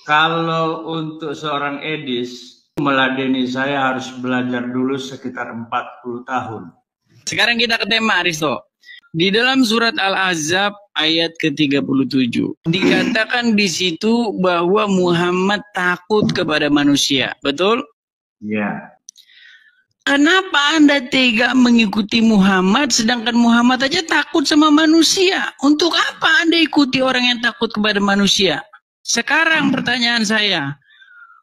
Kalau untuk seorang Edis, meladeni saya harus belajar dulu sekitar 40 tahun. Sekarang kita ke tema, Aristo. Di dalam surat Al-Ahzab ayat ke-37 dikatakan di situ bahwa Muhammad takut kepada manusia. Betul? Ya. Kenapa Anda tega mengikuti Muhammad sedangkan Muhammad aja takut sama manusia? Untuk apa Anda ikuti orang yang takut kepada manusia? Sekarang pertanyaan saya,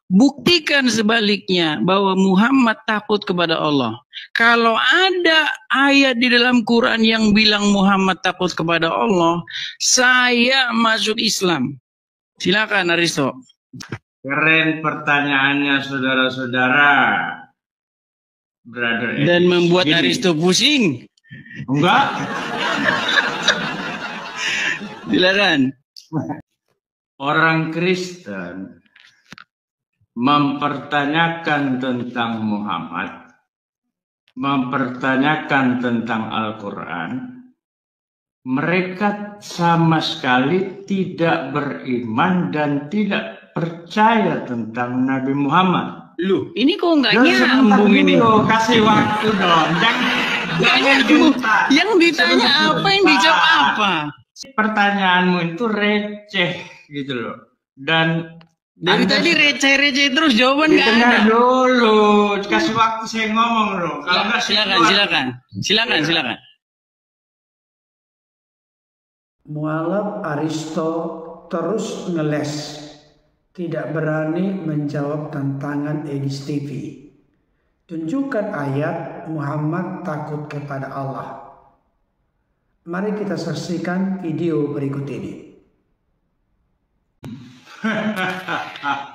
buktikan sebaliknya bahwa Muhammad takut kepada Allah. Kalau ada ayat di dalam Quran yang bilang Muhammad takut kepada Allah, saya masuk Islam. Silakan Aristo. Keren pertanyaannya saudara-saudara. Brother Edis. Dan membuat Aristo pusing. Enggak. Silakan. Orang Kristen mempertanyakan tentang Muhammad, mempertanyakan tentang Al-Quran, mereka sama sekali tidak beriman dan tidak percaya tentang Nabi Muhammad. Loh, ini kok nggak nyambung ini? Kasih waktu dong. Jangan yang ditanya apa, yang dijawab apa? Pertanyaanmu itu receh gitu loh. Dan dari tadi receh-receh terus, jawaban nggak ada. Dulu, kasih waktu saya ngomong loh. Kalau nggak silakan. Mualaf Aristo terus ngeles, tidak berani menjawab tantangan Edis TV. Tunjukkan ayat Muhammad takut kepada Allah. Mari kita saksikan video berikut ini.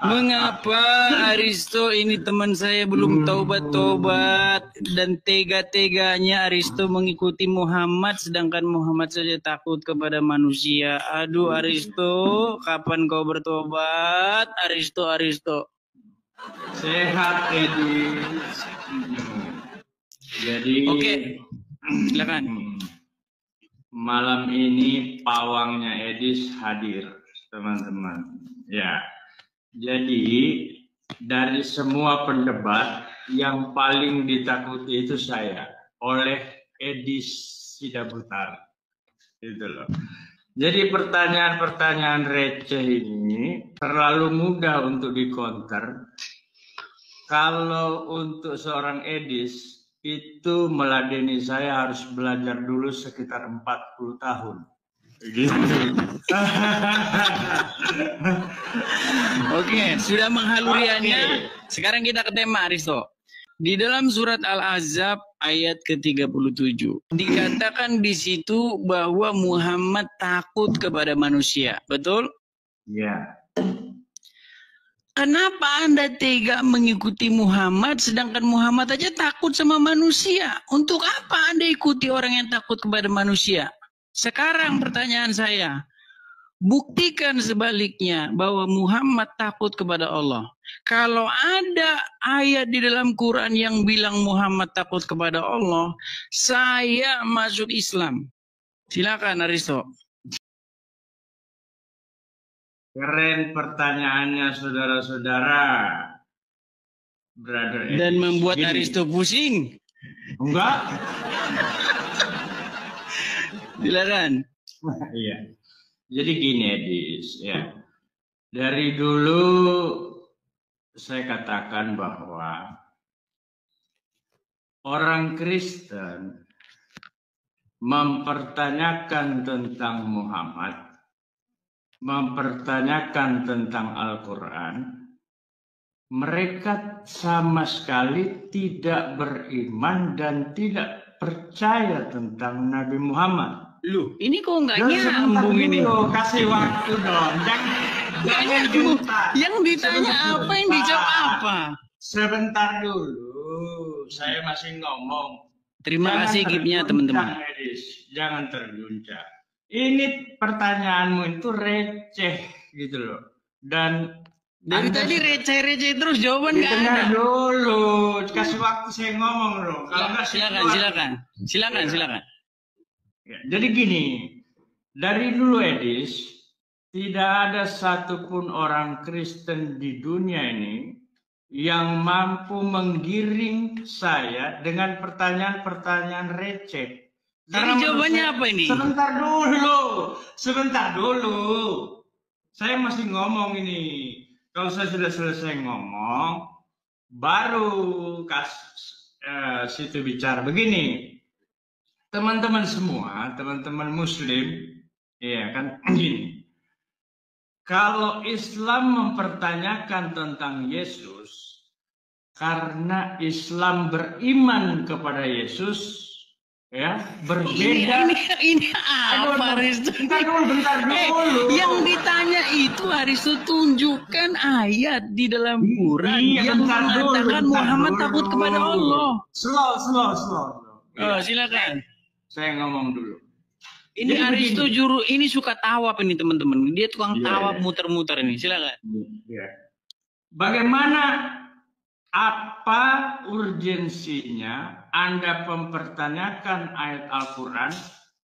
Mengapa Aristo ini teman saya belum taubat-taubat dan tega-teganya Aristo mengikuti Muhammad sedangkan Muhammad saja takut kepada manusia. Aduh Aristo, kapan kau bertobat? Aristo. Sehat Edis. Jadi oke, silakan. Malam ini pawangnya Edis hadir, teman-teman. Ya, jadi dari semua pendebat yang paling ditakuti itu saya oleh Edis Sidabutar, gitu loh. Jadi pertanyaan-pertanyaan receh ini terlalu mudah untuk dikonter. Kalau untuk seorang Edis itu meladeni saya harus belajar dulu sekitar 40 tahun. Gitu. Oke, sudah menghaluriannya. Sekarang kita ke tema, Aristo. Di dalam surat Al-Ahzab ayat ke-37 dikatakan di situ bahwa Muhammad takut kepada manusia. Betul? Ya. Kenapa Anda tega mengikuti Muhammad sedangkan Muhammad aja takut sama manusia? Untuk apa Anda ikuti orang yang takut kepada manusia? Sekarang pertanyaan saya, buktikan sebaliknya bahwa Muhammad takut kepada Allah. Kalau ada ayat di dalam Quran yang bilang Muhammad takut kepada Allah, saya masuk Islam. Silakan Aristo. Keren pertanyaannya saudara-saudara. Brother Edis. Dan membuat Aristo pusing. Enggak. Silakan. Iya. Jadi gini Edis, ya. Dari dulu saya katakan bahwa orang Kristen mempertanyakan tentang Muhammad, mempertanyakan tentang Al-Quran, mereka sama sekali tidak beriman dan tidak percaya tentang Nabi Muhammad. Loh, ini kok nggak nyambung ini? Kasih waktu dong. Jangan yang ditanya apa, yang dijawab apa? Sebentar dulu, saya masih ngomong. Terima kasih gipnya teman-teman. Jangan terguncang. Ini pertanyaanmu itu receh gitu loh. Dan dari tadi receh-receh terus, jawaban nggak ada. Dulu, kasih waktu saya ngomong loh. Kalau nggak silakan. Ya, jadi gini, dari dulu Edis tidak ada satupun orang Kristen di dunia ini yang mampu menggiring saya dengan pertanyaan-pertanyaan receh. Jadi jawabannya apa ini? Sebentar dulu. Saya masih ngomong ini. Kalau saya sudah selesai ngomong, baru situ bicara begini. Teman-teman semua, teman-teman Muslim, ya kan gini. Kalau Islam mempertanyakan tentang Yesus, karena Islam beriman kepada Yesus, ya berbeda. Ini apa, Aristo? Bentar dulu. Yang ditanya itu, Aristo, tunjukkan ayat di dalam Quran yang mengatakan Muhammad takut kepada Allah. Slow. Oh, silakan. Saya ngomong dulu. Ini Jadi Aristo ini suka tawaf ini, teman-teman. Dia tukang tawaf muter-muter ini. Silakan. Ya. Bagaimana, apa urgensinya Anda mempertanyakan ayat Al-Quran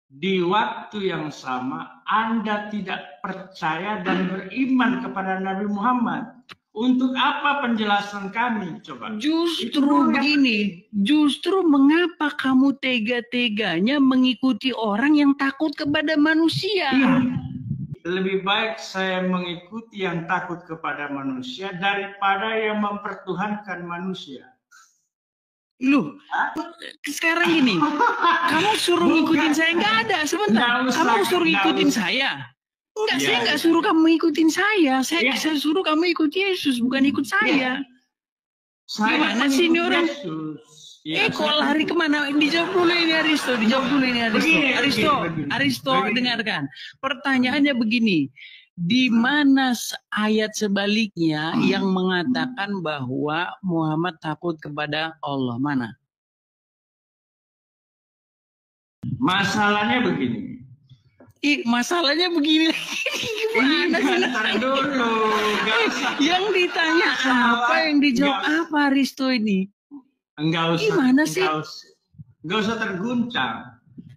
di waktu yang sama Anda tidak percaya dan beriman kepada Nabi Muhammad? Untuk apa penjelasan kami? Coba. Justru begini, justru mengapa kamu tega-teganya mengikuti orang yang takut kepada manusia? Iya. Lebih baik saya mengikuti yang takut kepada manusia daripada yang mempertuhankan manusia. Loh, sekarang gini, kamu suruh ngikutin saya? Nggak ada, sebentar. Kamu suruh ngikutin saya? Enggak, saya nggak suruh kamu ikutin saya. Saya suruh kamu ikut Yesus, bukan ikut saya. Gimana sih ini orang? Kok lari kemana? Dijawab dulu ini Aristo. Aristo, dengarkan. Pertanyaannya begini. Di mana ayat sebaliknya yang mengatakan bahwa Muhammad takut kepada Allah? Mana? Masalahnya begini. Masalahnya begini. Gimana sih? Dulu. Yang ditanya apa, yang dijawab apa, Aristo ini? Enggak usah. Gimana sih? Enggak usah terguncang.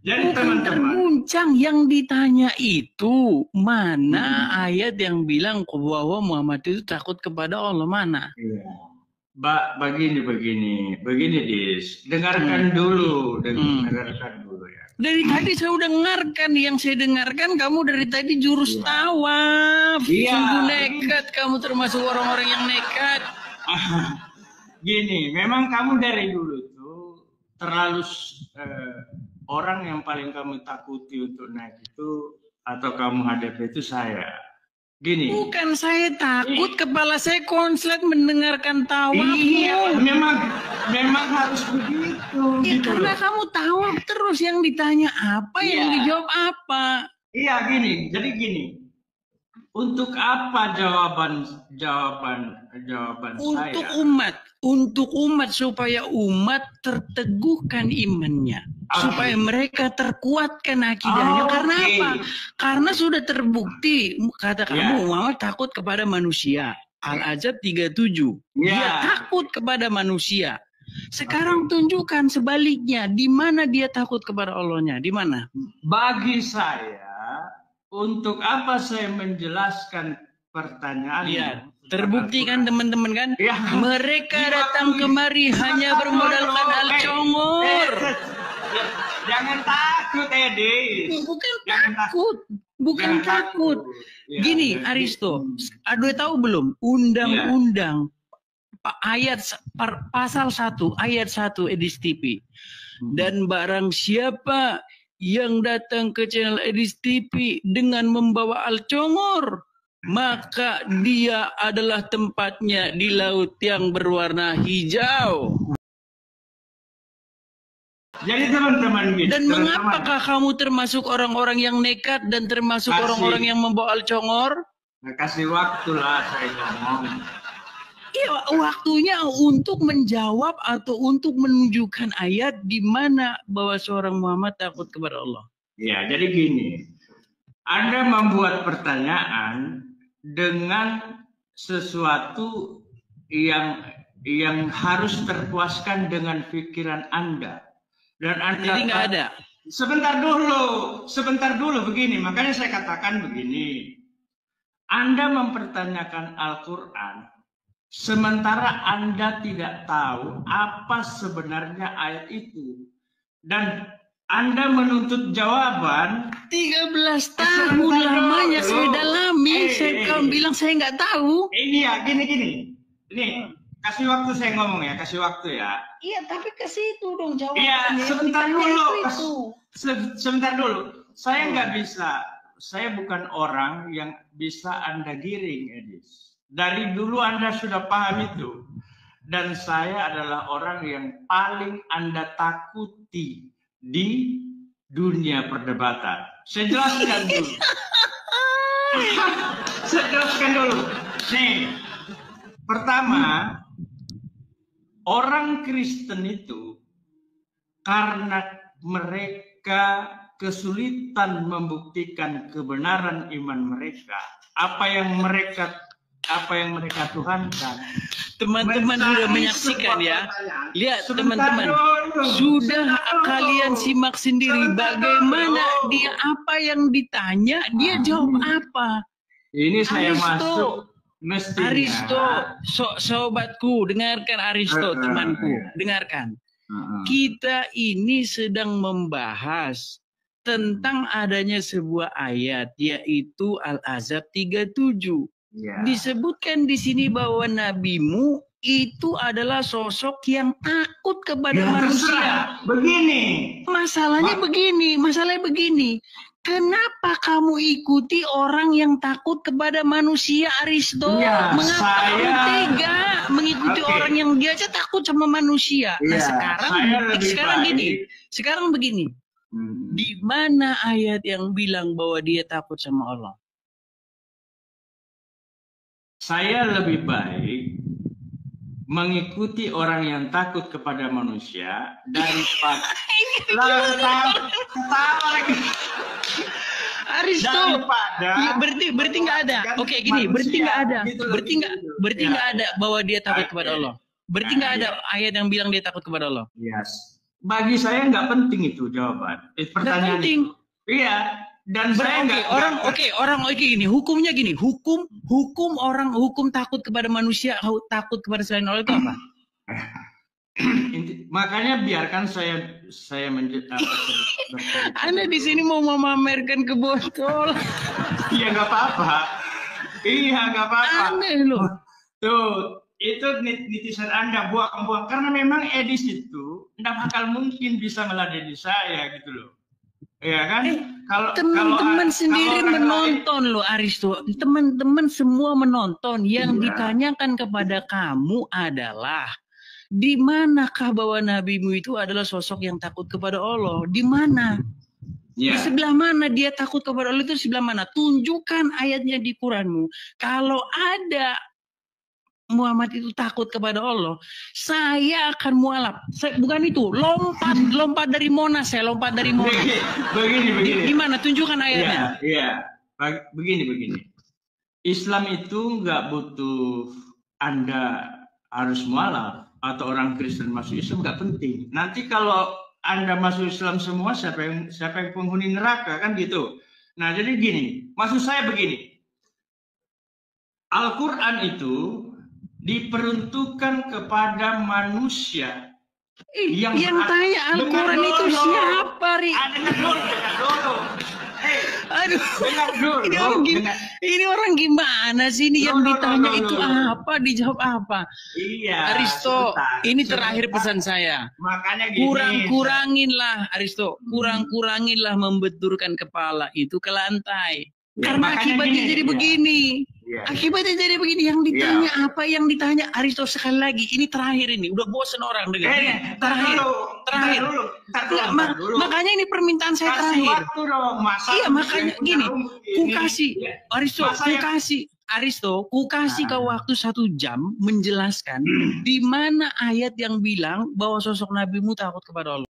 Jadi Bukan teman-teman, terguncang, yang ditanya itu mana ayat yang bilang bahwa Muhammad itu takut kepada Allah, mana? Begini, Dis. Dengarkan dulu, dengarkan dulu ya. Dari tadi saya udah dengarkan, yang saya dengarkan kamu dari tadi jurus tawaf. Sungguh nekat, kamu termasuk orang-orang yang nekat. Gini, memang kamu dari dulu tuh terlalu orang yang paling kamu takuti untuk naik itu atau kamu hadapi itu saya. Gini. Bukan saya takut, kepala saya konslet mendengarkan tawaf. Iya, memang harus begitu. Gitu. Karena kamu tawaf terus, yang ditanya apa, yang dijawab apa. Iya, jadi gini. Untuk apa jawaban saya? Untuk umat supaya umat terteguhkan imannya, supaya mereka terkuatkan akidahnya. Karena apa? Karena sudah terbukti, kata kamu Muhammad takut kepada manusia. Al-Ahzab 37. Dia takut kepada manusia. Sekarang tunjukkan sebaliknya, di mana dia takut kepada Allahnya? Di mana? Bagi saya, untuk apa saya menjelaskan pertanyaannya? Terbukti kan teman-teman kan? Mereka datang kemari hanya bermodalkan al-congor. Jangan takut, Edi. Bukan takut. Gini, Aristo, Anda tahu belum? Undang-undang pasal 1 ayat 1 Edis TV. Dan barang siapa yang datang ke channel Edis TV dengan membawa al-congor, maka dia adalah tempatnya di laut yang berwarna hijau. Jadi teman-teman, dan mengapakah kamu termasuk orang-orang yang nekat dan termasuk orang-orang yang membawa al-congor? Kasih waktu lah saya ngomong. Iya, waktunya untuk menjawab atau untuk menunjukkan ayat di mana bahwa seorang Muhammad takut kepada Allah. Ya, jadi gini. Anda membuat pertanyaan dengan sesuatu yang harus terpuaskan dengan pikiran Anda. Dan Anda jadi nggak ada. Sebentar dulu begini. Makanya saya katakan begini. Anda mempertanyakan Al-Quran, sementara Anda tidak tahu apa sebenarnya ayat itu. Dan Anda menuntut jawaban 13 tahun lamanya saya dalami, kau bilang saya nggak tahu. Ini ya, gini. Ini, kasih waktu saya ngomong ya, kasih waktu ya. Iya, tapi ke situ dong jawabannya. Iya, sebentar dulu. Saya nggak bisa, saya bukan orang yang bisa Anda giring, Edis. Dari dulu Anda sudah paham itu. Dan saya adalah orang yang paling Anda takuti di dunia perdebatan. Saya jelaskan dulu. Nih, pertama, orang Kristen itu karena mereka kesulitan membuktikan kebenaran iman mereka, apa yang mereka tuhankan. Teman-teman sudah menyaksikan ya. Lihat teman-teman, sudah kalian simak sendiri bagaimana dia apa yang ditanya, dia jawab apa. Ini saya masuk mestinya. Aristo, sobatku, dengarkan Aristo, temanku, dengarkan. Kita ini sedang membahas tentang adanya sebuah ayat, yaitu Al-Ahzab 37. Ya. Disebutkan di sini bahwa nabimu itu adalah sosok yang takut kepada manusia. Masalahnya begini. Kenapa kamu ikuti orang yang takut kepada manusia, Aristo? Ya, mengapa kamu tega mengikuti orang yang dia aja takut sama manusia? Ya, nah sekarang begini. Di mana ayat yang bilang bahwa dia takut sama Allah? Saya lebih baik mengikuti orang yang takut kepada manusia daripada Aristo, ya, berarti nggak ada. Oke, gini, berarti nggak ada. Berarti nggak ada bahwa dia takut kepada Allah. Berarti nggak ada ayat yang bilang dia takut kepada Allah. Yes. Bagi saya nggak penting itu jawaban. Pertanyaan itu. Iya. Dan saya orang gini, hukumnya gini, hukum takut kepada manusia, takut kepada selain Allah itu apa? Makanya biarkan saya menjadi Anda di sini mau memamerkan ke botol. Iya nggak apa-apa. Aneh loh. Tuh, itu netizen Anda buang-buang karena memang Edis itu tidak bakal mungkin bisa meladeni saya gitu loh. Ya kan? Teman-teman sendiri menonton loh Aristo. Teman-teman semua menonton. Yang ditanyakan kepada kamu adalah di manakah bahwa nabimu itu adalah sosok yang takut kepada Allah? Di mana? Di sebelah mana dia takut kepada Allah itu sebelah mana? Tunjukkan ayatnya di Quranmu. Kalau ada Muhammad itu takut kepada Allah, saya akan mualaf. Bukan itu, lompat dari Monas, saya lompat dari Monas. Begini. Gimana? Tunjukkan ayatnya. Iya. Begini. Islam itu nggak butuh Anda harus mualaf atau orang Kristen masuk Islam, nggak penting. Nanti kalau Anda masuk Islam semua, siapa yang penghuni neraka kan gitu. Nah jadi gini, maksud saya begini. Al-Quran itu diperuntukkan kepada manusia yang tanya Al-Quran itu siapa, Ri? Aduh, ini orang gimana sih ini yang ditanya itu apa, dijawab apa? Iya. Aristo, ini terakhir pesan saya. Makanya gini. Kuranginlah Aristo, kuranginlah membenturkan kepala itu ke lantai. Ya, karena akibatnya jadi begini. Ya. Akibatnya jadi begini. Yang ditanya apa? Yang ditanya Aristo sekali lagi. Ini terakhir ini. Udah bosen orang dengar. Terakhir. Makanya ini permintaan saya terakhir. Iya makanya gini. Ku kasih kau waktu 1 jam menjelaskan di mana ayat yang bilang bahwa sosok nabimu takut kepada Allah.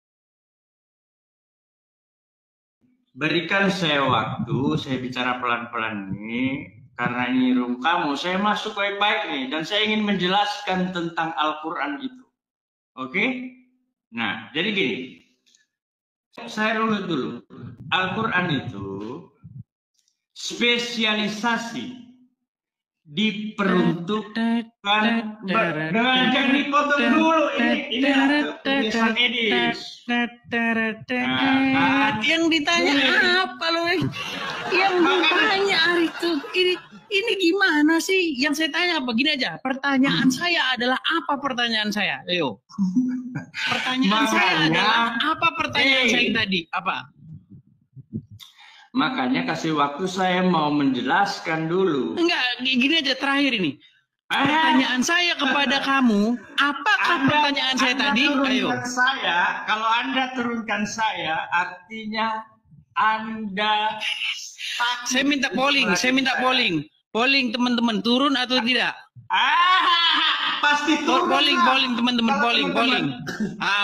Berikan saya waktu, saya bicara pelan-pelan nih, karena ini room kamu, saya masuk baik-baik nih, dan saya ingin menjelaskan tentang Al-Quran itu. Oke? Nah, jadi gini, saya runut dulu. Al-Quran itu spesialisasi diperuntukkan dengan jangan dipotong dulu, ini tulisan Edis. Yang ditanya apa loh? Yang ditanya itu ini gimana sih? Yang saya tanya apa? Gini aja. Pertanyaan saya adalah apa pertanyaan saya? Ayo. Pertanyaan saya adalah apa pertanyaan saya tadi? Apa? Makanya kasih waktu, saya mau menjelaskan dulu. Enggak, gini aja terakhir ini. Pertanyaan saya kepada kamu, apakah pertanyaan saya tadi? Ayo. Saya, kalau Anda turunkan saya, artinya Anda. Saya minta polling. Polling teman-teman, turun atau tidak? Pasti turun. Polling teman-teman, polling.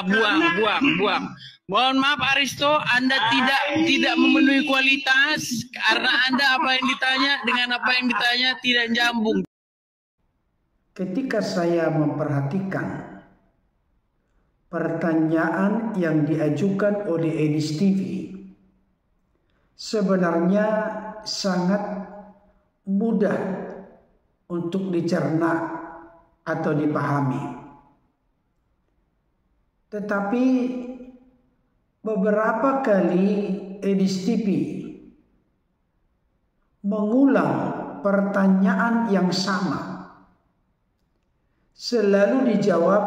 Buang. Mohon maaf Aristo, Anda tidak memenuhi kualitas karena Anda apa yang ditanya dengan apa yang ditanya tidak nyambung. Ketika saya memperhatikan pertanyaan yang diajukan oleh Edis TV, sebenarnya sangat mudah untuk dicerna atau dipahami. Tetapi beberapa kali Edis TV mengulang pertanyaan yang sama, selalu dijawab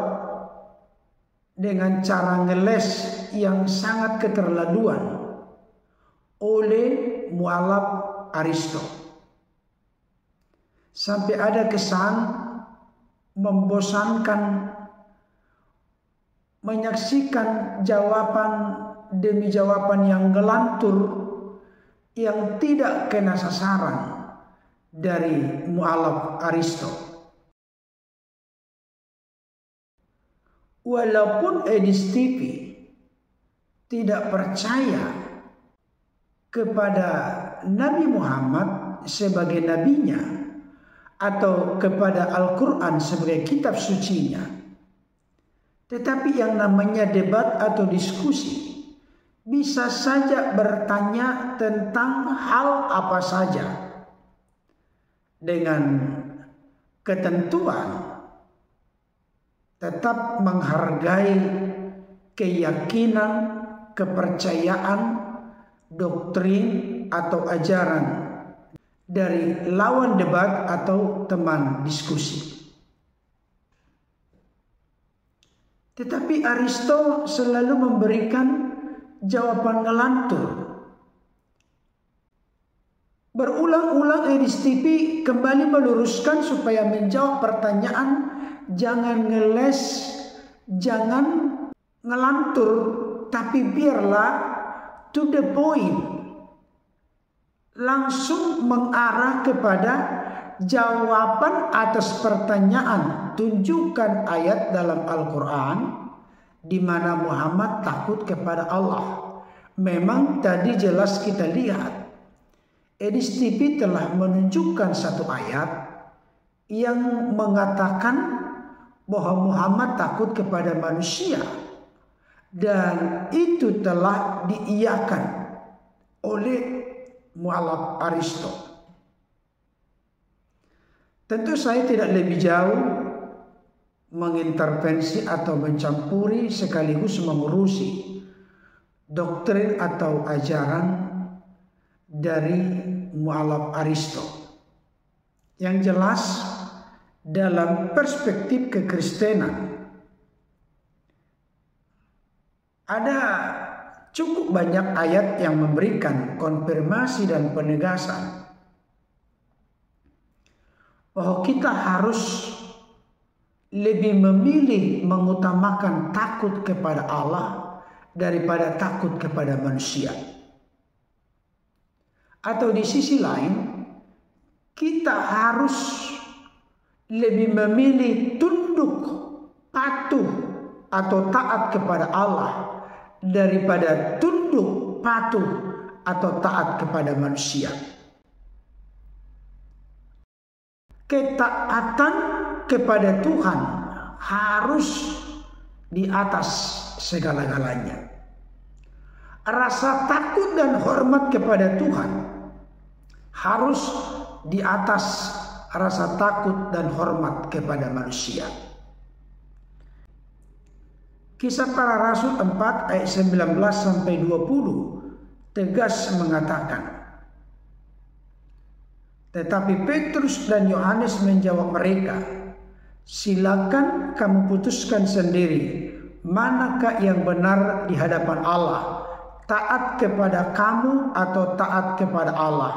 dengan cara ngeles yang sangat keterlaluan oleh mualaf Aristo. Sampai ada kesan membosankan menyaksikan jawaban demi jawaban yang ngelantur, yang tidak kena sasaran dari mualaf Aristo. Walaupun Edis TV tidak percaya kepada Nabi Muhammad sebagai nabinya atau kepada Al-Quran sebagai kitab sucinya, tetapi yang namanya debat atau diskusi bisa saja bertanya tentang hal apa saja dengan ketentuan tetap menghargai keyakinan, kepercayaan, doktrin atau ajaran dari lawan debat atau teman diskusi. Tetapi Aristo selalu memberikan jawaban ngelantur. Berulang-ulang Edis TV kembali meluruskan supaya menjawab pertanyaan jangan ngeles, jangan ngelantur, tapi biarlah to the point. Langsung mengarah kepada jawaban atas pertanyaan. Tunjukkan ayat dalam Al-Quran di mana Muhammad takut kepada Allah. Memang tadi jelas kita lihat Edis TV telah menunjukkan satu ayat yang mengatakan bahwa Muhammad takut kepada manusia, dan itu telah diiyakan oleh mualaf Aristo. Tentu saya tidak lebih jauh mengintervensi atau mencampuri sekaligus mengurusi doktrin atau ajaran dari mualaf Aristo. Yang jelas dalam perspektif kekristenan ada cukup banyak ayat yang memberikan konfirmasi dan penegasan bahwa kita harus lebih memilih mengutamakan takut kepada Allah daripada takut kepada manusia. Atau di sisi lain, kita harus lebih memilih tunduk, patuh atau taat kepada Allah daripada tunduk, patuh atau taat kepada manusia. Ketaatan kepada Tuhan harus di atas segala-galanya. Rasa takut dan hormat kepada Tuhan harus di atas rasa takut dan hormat kepada manusia. Kisah Para Rasul 4 ayat 19 sampai 20 tegas mengatakan, tetapi Petrus dan Yohanes menjawab mereka, silakan kamu putuskan sendiri manakah yang benar di hadapan Allah, taat kepada kamu atau taat kepada Allah.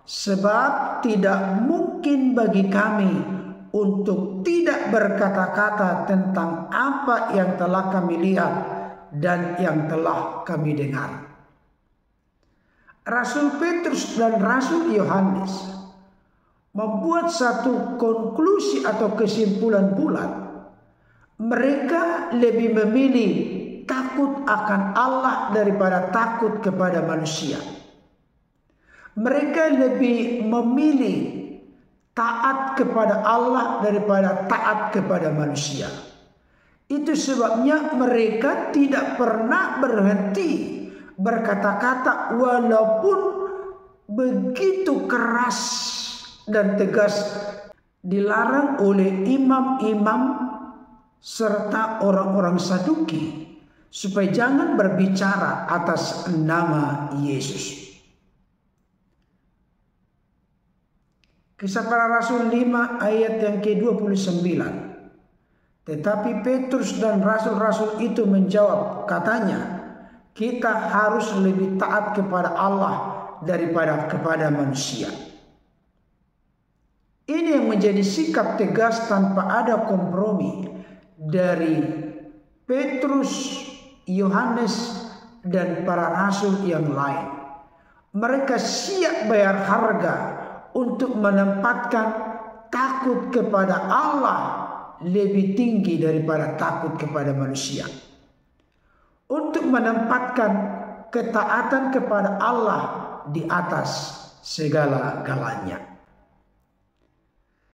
Sebab tidak mungkin bagi kami untuk tidak berkata-kata tentang apa yang telah kami lihat dan yang telah kami dengar. Rasul Petrus dan Rasul Yohanes membuat satu konklusi atau kesimpulan bulat. Mereka lebih memilih takut akan Allah daripada takut kepada manusia. Mereka lebih memilih taat kepada Allah daripada taat kepada manusia. Itu sebabnya mereka tidak pernah berhenti berkata-kata walaupun begitu keras dan tegas dilarang oleh imam-imam serta orang-orang Saduki supaya jangan berbicara atas nama Yesus. Kisah Para Rasul 5 ayat yang ke-29. Tetapi Petrus dan rasul-rasul itu menjawab, katanya, kita harus lebih taat kepada Allah daripada kepada manusia. Ini yang menjadi sikap tegas tanpa ada kompromi dari Petrus, Yohanes, dan para rasul yang lain. Mereka siap bayar harga untuk menempatkan takut kepada Allah lebih tinggi daripada takut kepada manusia. Untuk menempatkan ketaatan kepada Allah di atas segala-galanya.